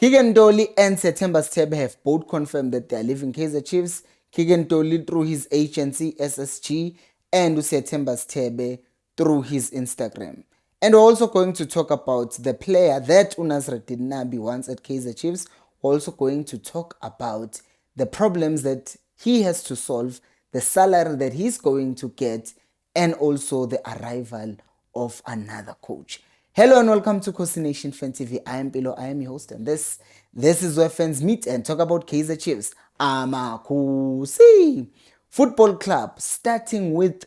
Keegan Dolly and September Stebe have both confirmed that they are leaving Kaizer Chiefs. Keegan Dolly through his agency SSG and September Stebe through his Instagram. And we're also going to talk about the player that Nasreddin Nabi wants at Kaizer Chiefs. We're also going to talk about the problems that he has to solve, the salary that he's going to get, and also the arrival of another coach. Hello and welcome to Khosi Nation Fan TV. I am Pilo, I am your host, and this is where fans meet and talk about Kaizer Chiefs. Khosi Football Club, starting with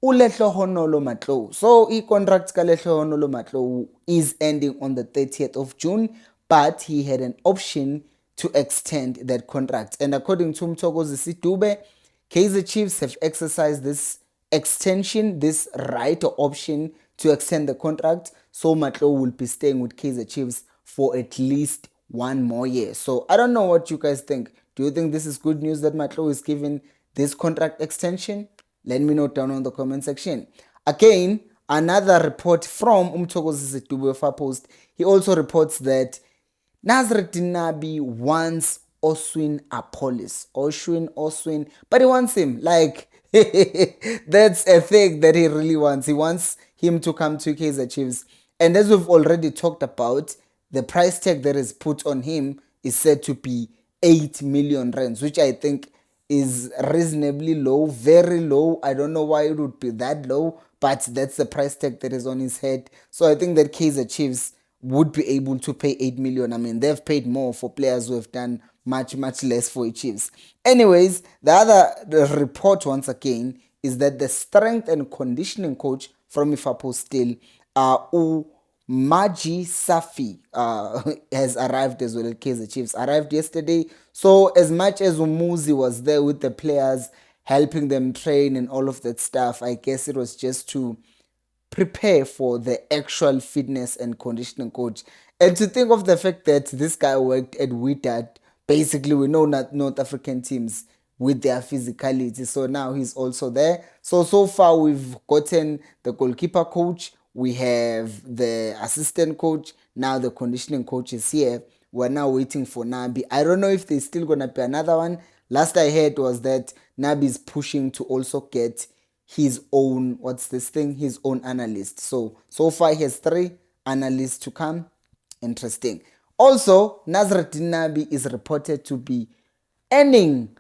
Ulehlohonolo Matlou. So, contract ka Lehlohonolo Matlou is ending on the 30th of June, but he had an option to extend that contract. And according to Mthokozi Sidube, Kaizer Chiefs have exercised this extension, this right or option to extend the contract. So Matlou will be staying with Kaizer Chiefs for at least one more year. So I don't know what you guys think. Do you think this is good news that Matlou is given this contract extension? Let me know down on the comment section. Again, another report from Mthokozi Sidube of Appollis. He also reports that Nasreddin Nabi wants Appollis. Oswin, but he wants him. Like, that's a thing that he really wants. He wants him to come to Kaizer Chiefs. And as we've already talked about, the price tag that is put on him is said to be 8 million rands, which I think is reasonably low, very low. I don't know why it would be that low, but that's the price tag that is on his head. So I think that Kaizer Chiefs would be able to pay 8 million. I mean, they've paid more for players who have done much less for Chiefs. Anyways, the report once again is that the strength and conditioning coach from Ifapo still, Maji Safi, has arrived as well at Kaizer Chiefs. Arrived yesterday. So as much as Umuzi was there with the players, helping them train and all of that stuff, I guess it was just to prepare for the actual fitness and conditioning coach. And to think of the fact that this guy worked at Wydad, basically we know not North African teams with their physicality. So now he's also there. So far we've gotten the goalkeeper coach, we have the assistant coach, now the conditioning coach is here. We're now waiting for Nabi. I don't know if there's still gonna be another one. Last I heard was that Nabi is pushing to also get his own, his own analyst. So far he has 3 analysts to come. Interesting. Also, Nasreddin Nabi is reported to be earning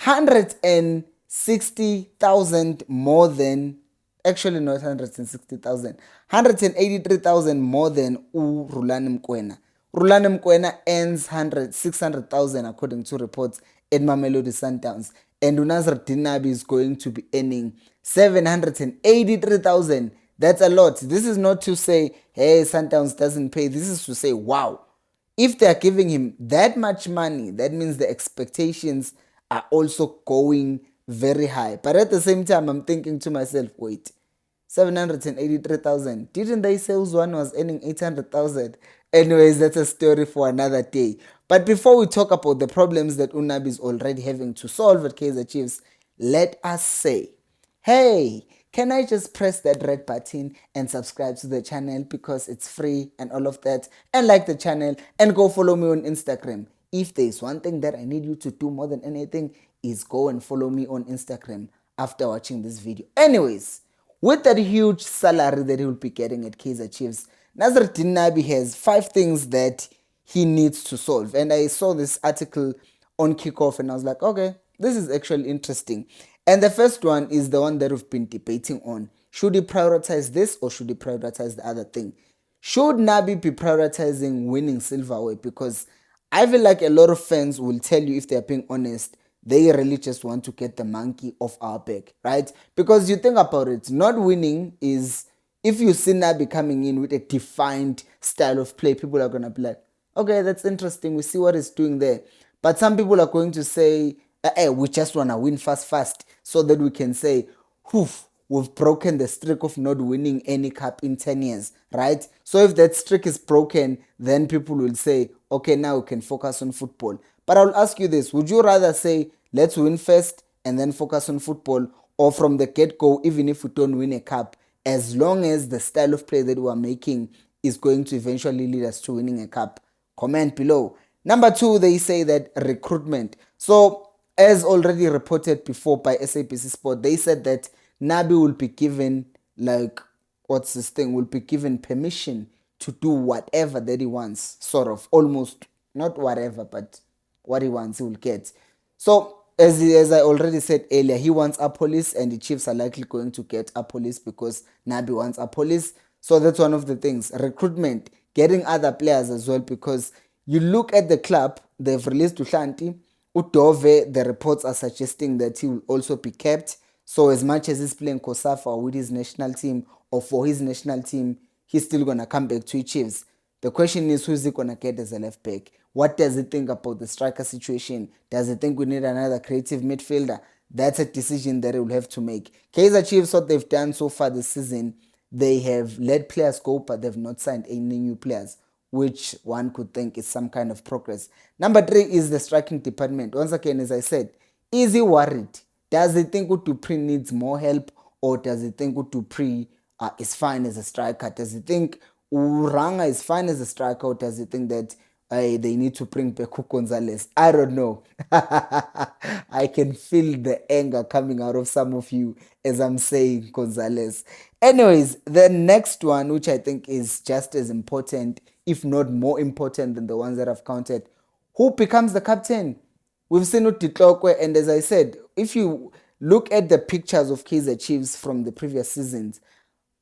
160,000 more than, actually not 160,000, 183,000 more than Rulani Mkwena. Rulani Mkwena earns 600,000 according to reports at Mamelodi Sundowns. And Nasreddin Nabi is going to be earning 783,000. That's a lot. This is not to say, hey, Sundowns doesn't pay. This is to say, wow. If they are giving him that much money, that means the expectations are also going very high. But at the same time, I'm thinking to myself, wait, 783,000. Didn't they say one was earning 800,000? Anyways, that's a story for another day. But before we talk about the problems that Nabi is already having to solve at Kaizer Chiefs, let us say, hey, can I just press that red button and subscribe to the channel because it's free and all of that, and like the channel and go follow me on Instagram. If there's one thing that I need you to do more than anything is go and follow me on Instagram after watching this video. Anyways, with that huge salary that he will be getting at Kaizer Chiefs, Nasreddin Nabi has 5 things that he needs to solve. And I saw this article on Kickoff and I was like, okay, this is actually interesting. And the first one is the one that we've been debating on. Should he prioritize this or should he prioritize the other thing? Should Nabi be prioritizing winning silverware? Because I feel like a lot of fans will tell you, if they're being honest, they really just want to get the monkey off our back, right? Because you think about it, not winning is, if you see Nabi coming in with a defined style of play, people are going to be like, okay, that's interesting. We see what he's doing there. But some people are going to say, we just want to win fast, so that we can say, we've broken the streak of not winning any cup in 10 years, right? So if that streak is broken, then people will say, okay, now we can focus on football. But I'll ask you this, would you rather say, let's win first and then focus on football, or from the get-go, even if we don't win a cup, as long as the style of play that we are making is going to eventually lead us to winning a cup? Comment below. Number two, they say that recruitment. So, as already reported before by SABC Sport, they said that Nabi will be given, like, what's this thing, will be given permission to do whatever that he wants, sort of, almost, not whatever, but what he wants, he will get. So, as I already said earlier, he wants Appollis, and the Chiefs are likely going to get Appollis because Nabi wants Appollis. So that's one of the things. Recruitment, getting other players as well, because you look at the club, they've released Ushanti, Udove, the reports are suggesting that he will also be kept. So as much as he's playing Kosafa with his national team or for his national team, he's still going to come back to Chiefs. The question is, who's he going to get as a left back? What does he think about the striker situation? Does he think we need another creative midfielder? That's a decision that he will have to make. Kaizer Chiefs, what they've done so far this season, they have let players go, but they've not signed any new players, which one could think is some kind of progress. Number three is the striking department. Once again, as I said, is he worried? Does he think Utupri needs more help, or does he think Utupri is fine as a striker? Does he think Uranga is fine as a striker, or does he think that they need to bring back Gonzalez? I don't know. I can feel the anger coming out of some of you as I'm saying Gonzalez. Anyways, the next one, which I think is just as important, if not more important than the ones that I've counted, who becomes the captain? We've seen Utitlokwe, and as I said, if you look at the pictures of Kaizer Chiefs from the previous seasons,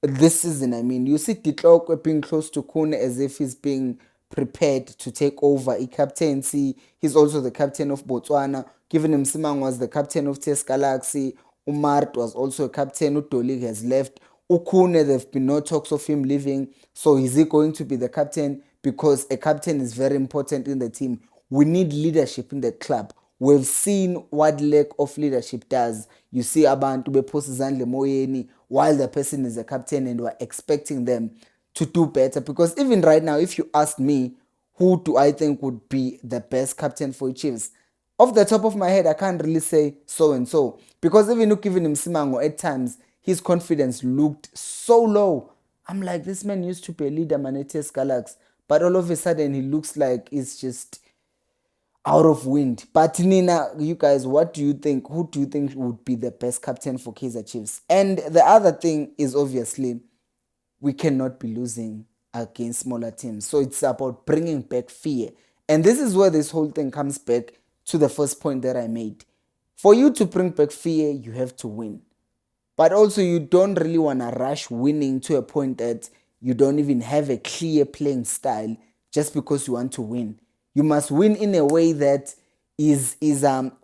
this season, I mean, you see Titlokwe being close to Kune as if he's being prepared to take over a captaincy. He's also the captain of Botswana. Given him, Simang was the captain of TS Galaxy. Umart was also a captain. Udolig has left. Ukune, there have been no talks of him leaving. So is he going to be the captain? Because a captain is very important in the team. We need leadership in the club. We've seen what lack of leadership does. You see abantu bephosa izandla emoyeni while the person is a captain, and we're expecting them to do better. Because even right now, if you ask me, who do I think would be the best captain for Chiefs? Off the top of my head, I can't really say so and so. Because even giving him Simango at times, his confidence looked so low. I'm like, this man used to be a leader, man, at TS Galaxy. But all of a sudden, he looks like he's just out of wind. But Nina, you guys, what do you think? Who do you think would be the best captain for Kaizer Chiefs? And the other thing is, obviously, we cannot be losing against smaller teams. So it's about bringing back fear. And this is where this whole thing comes back to the first point that I made. For you to bring back fear, you have to win. But also, you don't really want to rush winning to a point that you don't even have a clear playing style just because you want to win. You must win in a way that is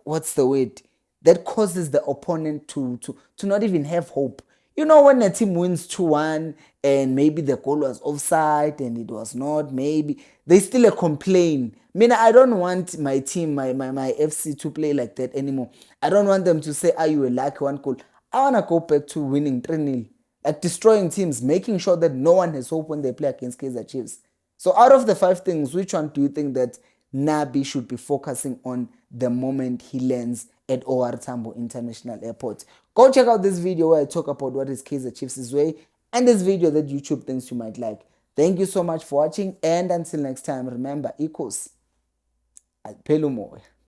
what's the word? That causes the opponent to not even have hope. You know, when a team wins 2-1 and maybe the goal was offside and it was not, maybe they still complain. I mean, I don't want my team, my FC to play like that anymore. I don't want them to say, "Are you a lucky one goal?" I want to go back to winning 3-0. Like destroying teams, making sure that no one has hope when they play against Kaizer Chiefs. So out of the 5 things, which one do you think that Nabi should be focusing on the moment he lands at OR Tambo International Airport? Go check out this video where I talk about what is Kaizer Chiefs' way, and this video that YouTube thinks you might like. Thank you so much for watching, and until next time, remember, equals. Alpelumo.